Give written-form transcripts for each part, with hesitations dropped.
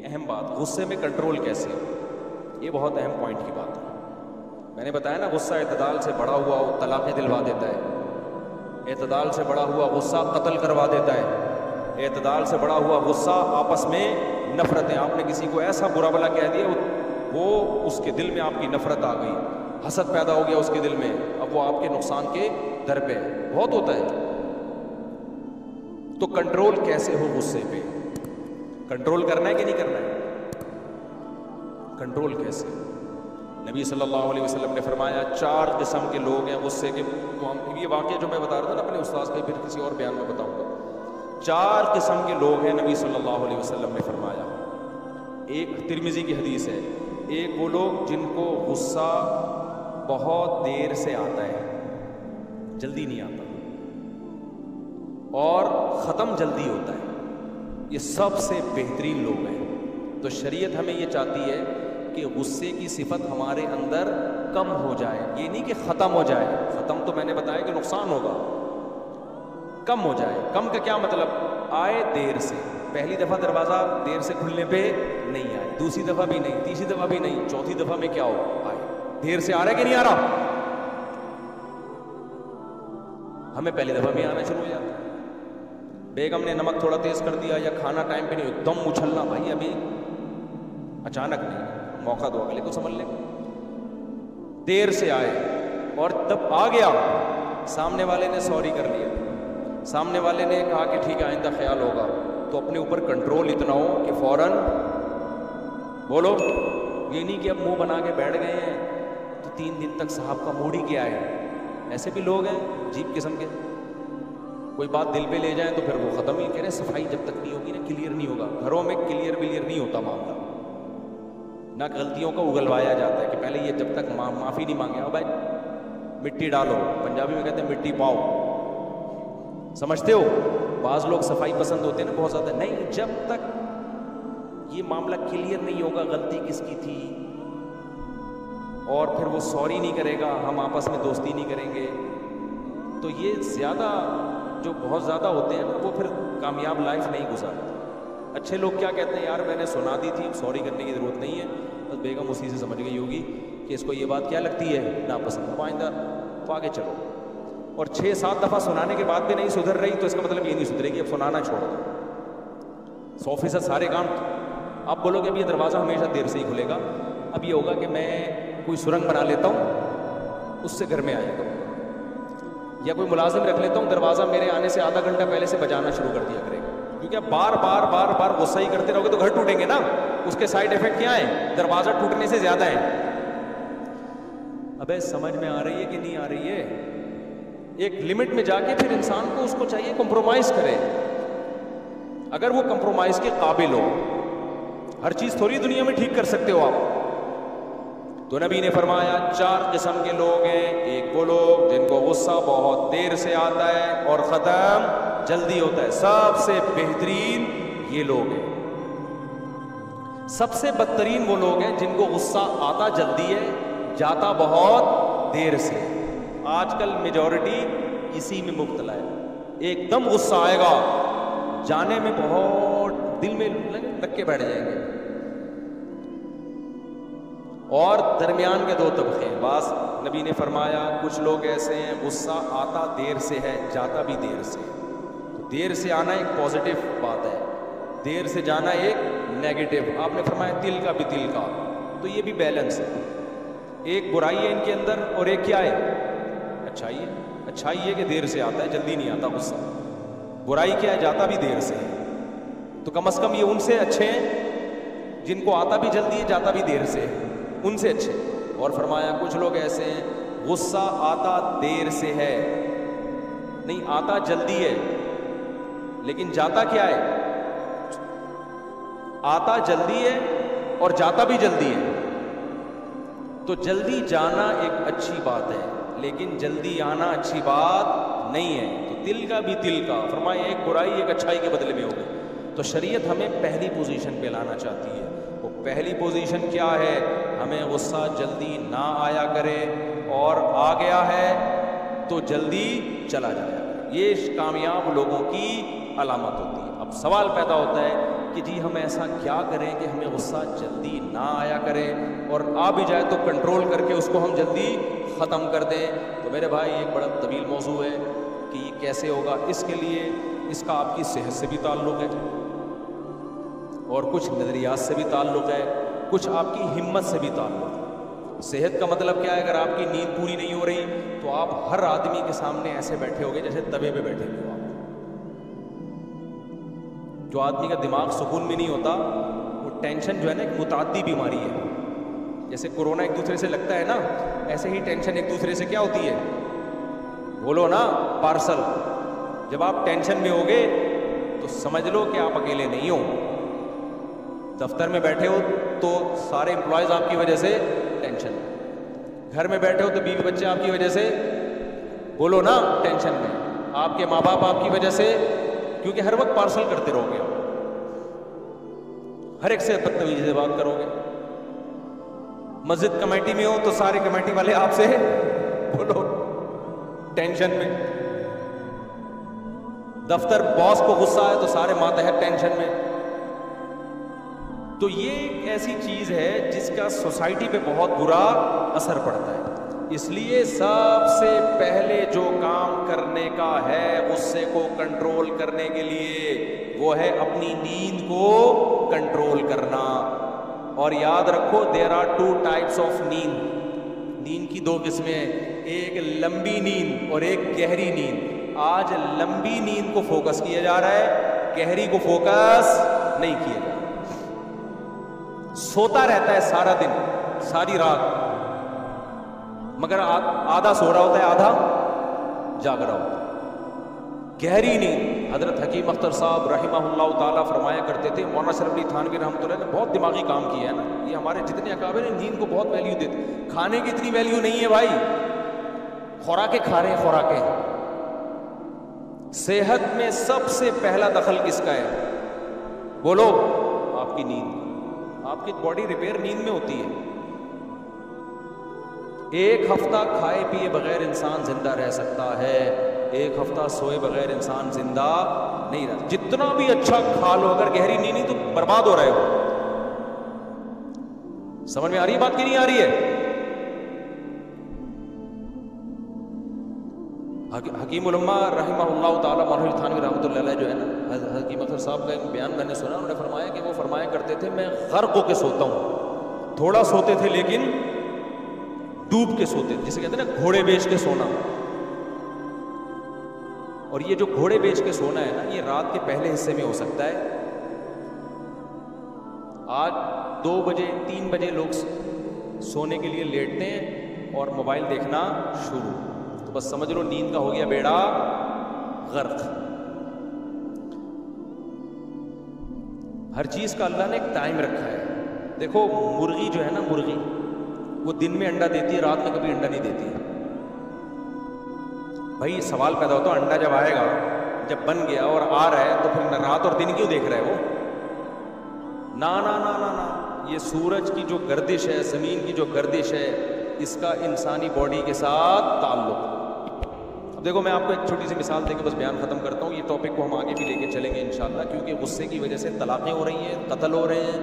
एक अहम बात, गुस्से में कंट्रोल कैसे हो, ये बहुत अहम पॉइंट की बात है। मैंने बताया ना, गुस्सा एतदाल से बढ़ा हुआ तलाक़ें दिलवा देता है, एतदाल से बढ़ा हुआ गुस्सा कत्ल करवा देता है, एतदाल से बढ़ा हुआ गुस्सा आपस में नफरतें, आपने किसी को ऐसा बुरा भला कह दिया, वो उसके दिल में आपकी नफरत आ गई, हसद पैदा हो गया उसके दिल में, अब वो आपके नुकसान के दर पे है। बहुत होता है। तो कंट्रोल कैसे हो गुस्से पे? कंट्रोल करना है कि नहीं करना है? कंट्रोल कैसे? नबी सल्लल्लाहु अलैहि वसल्लम ने फरमाया 4 किस्म के लोग हैं गुस्से के। ये वाक़या जो मैं बता रहा था ना अपने उस्ताद के, फिर किसी और बयान में बताऊंगा। 4 किस्म के लोग हैं, नबी सल्लल्लाहु अलैहि वसल्लम ने फरमाया। एक तिरमिज़ी की हदीस है, एक वो लोग जिनको गुस्सा बहुत देर से आता है, जल्दी नहीं आता, और ख़त्म जल्दी होता है, ये सबसे बेहतरीन लोग हैं। तो शरीयत हमें ये चाहती है कि गुस्से की सिफत हमारे अंदर कम हो जाए, ये नहीं कि ख़त्म हो जाए। ख़त्म तो मैंने बताया कि नुकसान होगा, कम हो जाए। कम का क्या मतलब? आए देर से, पहली दफ़ा दरवाज़ा देर से खुलने पे नहीं आए, दूसरी दफ़ा भी नहीं, तीसरी दफ़ा भी नहीं, चौथी दफ़ा में क्या हो, आए। देर से आ रहा है कि नहीं आ रहा? हमें पहली दफ़ा में आना शुरू हो जाता है। बेगम ने नमक थोड़ा तेज़ कर दिया या खाना टाइम पे नहीं, एकदम उछलना, भाई अभी अचानक नहीं, मौका दो, अगले को समझ ले। देर से आए और तब आ गया, सामने वाले ने सॉरी कर लिया, सामने वाले ने कहा कि ठीक है आइंदा ख्याल होगा, तो अपने ऊपर कंट्रोल इतना हो कि फौरन बोलो। ये नहीं कि अब मुंह बना के बैठ गए हैं तो 3 दिन तक साहब का मूड ही क्या है। ऐसे भी लोग हैं अजीब किस्म के, कोई बात दिल पे ले जाए तो फिर वो ख़त्म ही कह रहे। सफाई जब तक नहीं होगी ना, क्लियर नहीं होगा, घरों में क्लियर नहीं होता मामला, ना गलतियों को उगलवाया जाता है कि पहले ये जब तक माफ़ी नहीं मांगे, भाई मिट्टी डालो, पंजाबी में कहते हैं मिट्टी पाओ, समझते हो। बाज़ लोग सफाई पसंद होते हैं ना बहुत ज़्यादा, नहीं, जब तक ये मामला क्लियर नहीं होगा गलती किसकी थी, और फिर वो सॉरी नहीं करेगा, हम आपस में दोस्ती नहीं करेंगे, तो ये ज़्यादा जो बहुत ज़्यादा होते हैं ना, वो फिर कामयाब लाइफ नहीं गुजारते। अच्छे लोग क्या कहते हैं, यार मैंने सुना दी थी, सॉरी करने की ज़रूरत नहीं है, बस बेगम उसी से समझ गई होगी कि इसको ये बात क्या लगती है, नापसंद, आइंदा तो आगे चलो। और 6-7 दफ़ा सुनाने के बाद भी नहीं सुधर रही, तो इसका मतलब ये नहीं सुधरेगी, अब सुनाना छोड़ दो। 100% सारे काम आप बोलोगे अब ये दरवाज़ा हमेशा देर से ही खुलेगा, अब ये होगा कि मैं कोई सुरंग बना लेता हूँ, उससे घर में आएगा, या कोई मुलाजिम रख लेता हूँ, दरवाज़ा मेरे आने से आधा घंटा पहले से बजाना शुरू कर दिया करेगा। क्योंकि आप बार बार गुस्सा ही करते रहोगे तो घर टूटेंगे ना, उसके साइड इफेक्ट क्या है, दरवाज़ा टूटने से ज़्यादा है। अबे समझ में आ रही है कि नहीं आ रही है? एक लिमिट में जाके फिर इंसान को उसको चाहिए कंप्रोमाइज करे, अगर वो कंप्रोमाइज के काबिल हो। हर चीज थोड़ी दुनिया में ठीक कर सकते हो आप। तो नबी ने फरमाया 4 किस्म के लोग हैं। एक वो लोग जिनको गुस्सा बहुत देर से आता है और खत्म जल्दी होता है, सबसे बेहतरीन ये लोग हैं। सबसे बदतरीन वो लोग हैं जिनको गुस्सा आता जल्दी है, जाता बहुत देर से। आजकल मेजॉरिटी इसी में मुब्तला है। एकदम गुस्सा आएगा, जाने में बहुत दिल में लग के बैठ जाएंगे। और दरमियान के 2 तबके हैं। बास नबी ने फरमाया कुछ लोग ऐसे हैं गुस्सा आता देर से है, जाता भी देर से। तो देर से आना एक पॉजिटिव बात है, देर से जाना एक नेगेटिव। आपने फरमाया तिल का भी तिल का, तो ये भी बैलेंस है। एक बुराई है इनके अंदर और एक क्या है, अच्छाई है। अच्छाई है कि देर से आता है, जल्दी नहीं आता गुस्सा। बुराई क्या है, जाता भी देर से है। तो कम से कम ये उनसे अच्छे हैं जिनको आता भी जल्दी है, जाता भी देर से है, उनसे अच्छे। और फरमाया कुछ लोग ऐसे हैं गुस्सा आता देर से है, नहीं आता जल्दी है, लेकिन जाता क्या है, आता जल्दी है और जाता भी जल्दी है। तो जल्दी जाना एक अच्छी बात है, लेकिन जल्दी आना अच्छी बात नहीं है। तो तिल का भी तिल का, फरमाया एक बुराई एक अच्छाई के बदले में हो गई। तो शरीयत हमें पहली पोजीशन पे लाना चाहती है। वो पहली पोजीशन क्या है, हमें गुस्सा जल्दी ना आया करे, और आ गया है तो जल्दी चला जाए। ये कामयाब लोगों की अलामत होती है। अब सवाल पैदा होता है कि जी हम ऐसा क्या करें कि हमें गुस्सा जल्दी ना आया करे, और आ भी जाए तो कंट्रोल करके उसको हम जल्दी ख़त्म कर दें। तो मेरे भाई एक बड़ा तवील मौजू है कि कैसे होगा। इसके लिए इसका आपकी सेहत से भी ताल्लुक़ है और कुछ नज़रियात से भी ताल्लुक़ है, कुछ आपकी हिम्मत से भी ताल्लुक़ है। सेहत का मतलब क्या है? अगर आपकी नींद पूरी नहीं हो रही तो आप हर आदमी के सामने ऐसे बैठे होगे जैसे तवे पे बैठे हुए हो आप। जो आदमी का दिमाग सुकून में नहीं होता, वो टेंशन जो है ना एक मुताद्दी बीमारी है। जैसे कोरोना एक दूसरे से लगता है ना, ऐसे ही टेंशन एक दूसरे से क्या होती है? बोलो ना, पार्सल। जब आप टेंशन में होगे तो समझ लो कि आप अकेले नहीं हो। दफ्तर में बैठे हो तो सारे एम्प्लॉयज आपकी वजह से टेंशन, घर में बैठे हो तो बीवी बच्चे आपकी वजह से, बोलो ना, टेंशन में, आपके माँ बाप आपकी वजह से, क्योंकि हर वक्त पार्सल करते रहोगे, हर एक से बदतमीजी से बात करोगे। मस्जिद कमेटी में हो तो सारे कमेटी वाले आपसे, बोलो, टेंशन में। दफ्तर बॉस को गुस्सा है तो सारे मातहत टेंशन में। तो ये एक ऐसी चीज है जिसका सोसाइटी पे बहुत बुरा असर पड़ता है। इसलिए सबसे पहले जो काम करने का है गुस्से को कंट्रोल करने के लिए, वो है अपनी नींद को कंट्रोल करना। और याद रखो, देयर आर 2 टाइप्स ऑफ नींद। नींद की 2 किस्में, एक लंबी नींद और एक गहरी नींद। आज लंबी नींद को फोकस किया जा रहा है, गहरी को फोकस नहीं किया जा रहा। सोता रहता है सारा दिन, सारी रात, मगर आधा सो रहा होता है, आधा जाग रहा होता है। गहरी नींद, हजरत हकीम अख्तर साहब रहिमहुल्लाह ताला फरमाया करते थे, मौलाना शरफ अली थानवी रहमतुल्लाह ने बहुत दिमागी काम किया है ना। ये हमारे जितने अकाबिर हैं नींद को बहुत वैल्यू देते। खाने की इतनी वैल्यू नहीं है भाई, खुराकें खा रहे हैं, खुराकें। सेहत में सबसे पहला दखल किसका है? बोलो, आपकी नींद। आपकी बॉडी रिपेयर नींद में होती है। एक हफ्ता खाए पिए बगैर इंसान जिंदा रह सकता है, एक हफ्ता सोए बगैर इंसान जिंदा नहीं रह। जितना भी अच्छा खा लो, अगर गहरी नींद नहीं तो बर्बाद हो रहे हो। समझ में आ रही है बात की नहीं आ रही है? हकीमुल उम्मा रहमहुल्लाह ताला मौलाना थानवी रहमतुल्लाह अलैह जो है ना, हकीम अख्तर साहब का एक बयान मैंने सुना, उन्होंने फरमाया कि वो फरमाया करते थे, मैं गर्क होके सोता हूँ। थोड़ा सोते थे लेकिन डूब के सोते थे, जिसे कहते हैं ना घोड़े बेच के सोना। और ये जो घोड़े बेच के सोना है ना, ये रात के पहले हिस्से में हो सकता है। आज 2 बजे 3 बजे लोग सोने के लिए लेटते हैं और मोबाइल देखना शुरू, तो बस समझ लो नींद का हो गया बेड़ा गर्क। हर चीज का अल्लाह ने एक टाइम रखा है। देखो मुर्गी जो है ना, मुर्गी वो दिन में अंडा देती है, रात में कभी अंडा नहीं देती है। भाई सवाल पैदा होता है, अंडा जब आएगा, जब बन गया और आ रहा है, तो फिर रात और दिन क्यों देख रहा है वो? ना ना ना ना ना, ये सूरज की जो गर्दिश है, जमीन की जो गर्दिश है, इसका इंसानी बॉडी के साथ ताल्लुक। अब देखो, मैं आपको एक छोटी सी मिसाल देकर बस बयान खत्म करता हूँ। ये टॉपिक को हम आगे भी लेके चलेंगे इंशाल्लाह, क्योंकि गुस्से की वजह से तलाक़ें हो रही हैं, कत्ल हो रहे हैं,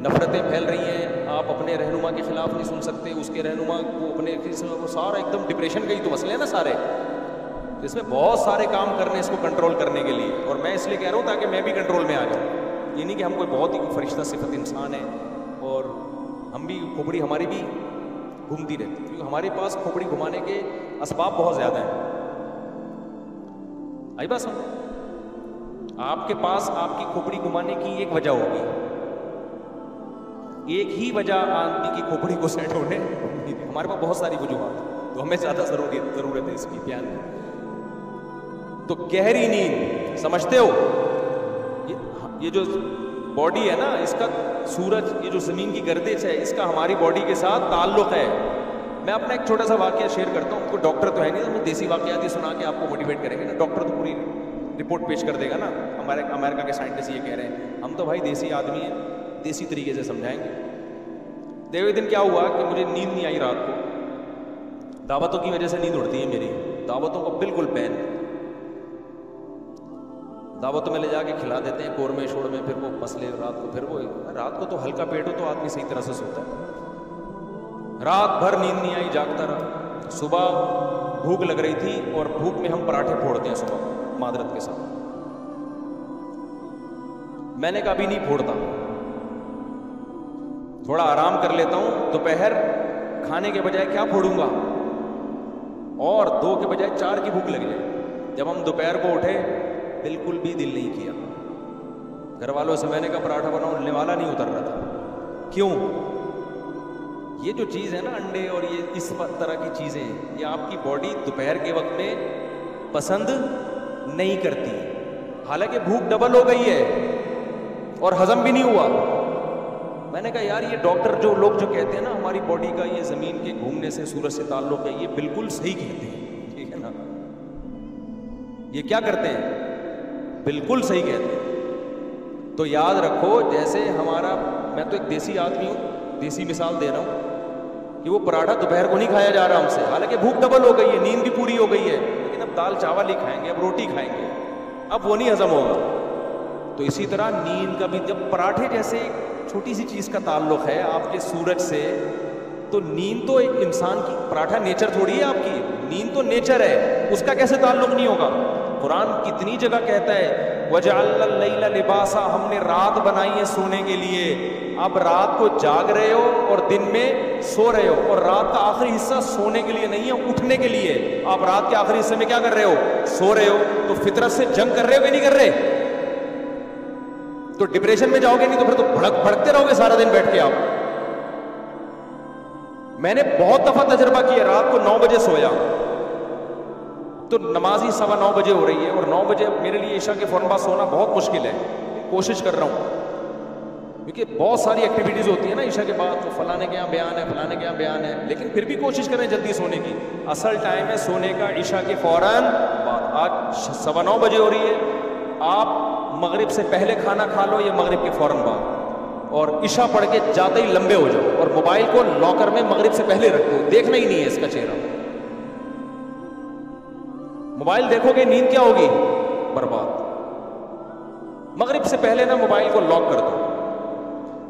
नफरतें फैल रही हैं। आप अपने रहनुमा के खिलाफ नहीं सुन सकते, उसके रहनुमा को अपने, वो सारा एकदम डिप्रेशन का ही तो मसले हैं ना सारे। तो इसमें बहुत सारे काम करने इसको कंट्रोल करने के लिए, और मैं इसलिए कह रहा हूँ ताकि मैं भी कंट्रोल में आ जाऊँ। ये नहीं कि हम कोई बहुत ही फरिश्ता सिफत इंसान है और हम भी खोपड़ी हमारी भी घूमती रहती, क्योंकि हमारे पास खोपड़ी घुमाने के असबाब बहुत ज़्यादा हैं। आई बात समझ? आपके पास आपकी खोपड़ी घुमाने की एक वजह होगी, एक ही वजह आदमी की खोपड़ी को सेट होने। हमारे पास बहुत सारी वजूहात, तो हमें ज़्यादा ज़रूरत है इसकी बयान में। तो गहरी नींद समझते हो, ये जो बॉडी है ना, इसका सूरज, ये जो ज़मीन की गर्दिश है, इसका हमारी बॉडी के साथ ताल्लुक़ है। मैं अपना एक छोटा सा वाक़या शेयर करता हूँ। कोई डॉक्टर तो है नहीं, तो देसी वाक़यात ही सुना के आपको मोटिवेट करेंगे ना। डॉक्टर तो पूरी रिपोर्ट पेश कर देगा ना, हमारे अमेरिका के साइंटिस्ट ये कह रहे हैं। हम तो भाई देसी आदमी हैं, देसी तरीके से समझाएंगे। देवे दिन क्या हुआ कि मुझे नींद नहीं आई रात को, दावतों की वजह से नींद उड़ती है मेरी, दावतों को बिल्कुल बैन। दावत में ले जाके खिला देते हैं कोरमे शोर में, फिर वो मसले रात को, फिर वो रात को तो हल्का पेट हो तो आदमी सही तरह से सोता है। रात भर नींद नहीं आई, जागता रहा। सुबह भूख लग रही थी और भूख में हम पराठे फोड़ते हैं सुबह मादरत के साथ। मैंने कहा अभी नहीं फोड़ता, थोड़ा आराम कर लेता हूं, दोपहर खाने के बजाय क्या फोड़ूंगा, और 2 के बजाय 4 की भूख लग जाए। जब हम दोपहर को उठे बिल्कुल भी दिल नहीं किया। घर वालों से मैंने कहा पराठा बनाने वाला नहीं उतर रहा था। क्यों? ये जो चीज़ है ना अंडे और ये इस तरह की चीज़ें, ये आपकी बॉडी दोपहर के वक्त में पसंद नहीं करती। हालांकि भूख डबल हो गई है और हजम भी नहीं हुआ। मैंने कहा यार ये डॉक्टर जो लोग जो कहते हैं ना हमारी बॉडी का ये ज़मीन के घूमने से, सूरज से ताल्लुक़ है, ये बिल्कुल सही कहते हैं, ठीक है ना। ये क्या करते हैं? बिल्कुल सही कहते हैं। तो याद रखो, जैसे हमारा, मैं तो एक देसी आदमी हूँ, देसी मिसाल दे रहा हूँ कि वो पराठा दोपहर को नहीं खाया जा रहा हमसे, हालांकि भूख डबल हो गई है, नींद भी पूरी हो गई है, लेकिन अब दाल चावल ही खाएंगे, अब रोटी खाएंगे, अब वो नहीं हजम होगा। तो इसी तरह नींद का भी, जब पराठे जैसे छोटी सी चीज़ का ताल्लुक है आपके सूरज से, तो नींद तो एक इंसान की, पराठा नेचर थोड़ी है आपकी, नींद तो नेचर है, उसका कैसे ताल्लुक नहीं होगा? कुरान कितनी जगह कहता है वजअलना लैला लिबासा, हमने रात बनाई है सोने के लिए। अब रात को जाग रहे हो और दिन में सो रहे हो, और रात का आखिरी हिस्सा सोने के लिए नहीं है, उठने के लिए। आप रात के आखिरी हिस्से में क्या कर रहे हो? सो रहे हो। तो फितरत से जंग कर रहे हो कि नहीं कर रहे? तो डिप्रेशन में जाओगे नहीं तो फिर तो भड़कते रहोगे सारा दिन बैठ के आप। मैंने बहुत दफा तजर्बा किया, रात को 9 बजे सोया तो नमाज ही 9:15 बजे हो रही है, और 9 बजे मेरे लिए ईशा के फौरन बाद सोना बहुत मुश्किल है। कोशिश कर रहा हूँ क्योंकि बहुत सारी एक्टिविटीज होती है ना ईशा के बाद, तो फलाने के यहाँ बयान है, फलाने के यहाँ बयान है, लेकिन फिर भी कोशिश करें जल्दी सोने की। असल टाइम है सोने का ईशा के फौरन बाद। आज 9:15 बजे हो रही है, आप मगरिब से पहले खाना खा लो या मगरिब के फौरन बाद, और ईशा पढ़ के जाते ही लंबे हो जाओ, और मोबाइल को लॉकर में मगरिब से पहले रख दो, देखना ही नहीं है इसका चेहरा। मोबाइल देखोगे नींद क्या होगी? बर्बाद। मगरिब से पहले ना मोबाइल को लॉक कर दो।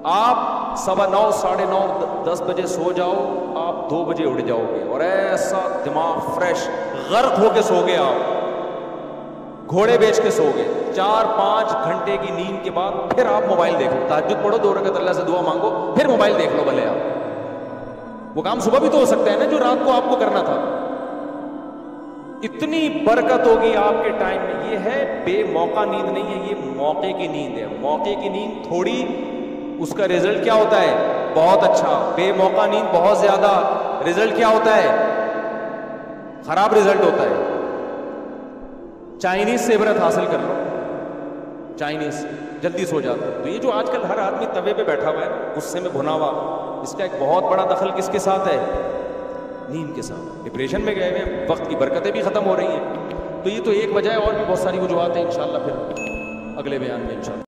आप 9:15, 9:30, 10 बजे सो जाओ, आप 2 बजे उठ जाओगे और ऐसा दिमाग फ्रेश, गर्क होके सोगे आप, घोड़े बेच के सोगे। 4-5 घंटे की नींद के बाद फिर आप मोबाइल देखो, तहज्जुद पढ़ो, 2 रकात अल्लाह से दुआ मांगो, फिर मोबाइल देख लो भले आप। वो काम सुबह भी तो हो सकता है ना जो रात को आपको करना था। इतनी बरकत होगी आपके टाइम में। ये है बेमौका नींद नहीं है, ये मौके की नींद है। मौके की नींद थोड़ी, उसका रिजल्ट क्या होता है? बहुत अच्छा। बेमौका नींद बहुत ज्यादा, रिजल्ट क्या होता है? खराब रिजल्ट होता है। चाइनीज से इबरत हासिल कर लो, चाइनीज जल्दी सो जाते हैं। तो ये जो आजकल हर आदमी तवे पे बैठा हुआ है गुस्से में भुना हुआ, इसका एक बहुत बड़ा दखल किसके साथ है? नींद के साथ। डिप्रेशन में गए हुए, वक्त की बरकतें भी खत्म हो रही हैं। तो ये तो एक वजह है, और भी बहुत सारी वजूहात हैं, इंशाल्लाह फिर अगले बयान में इंशाल्लाह।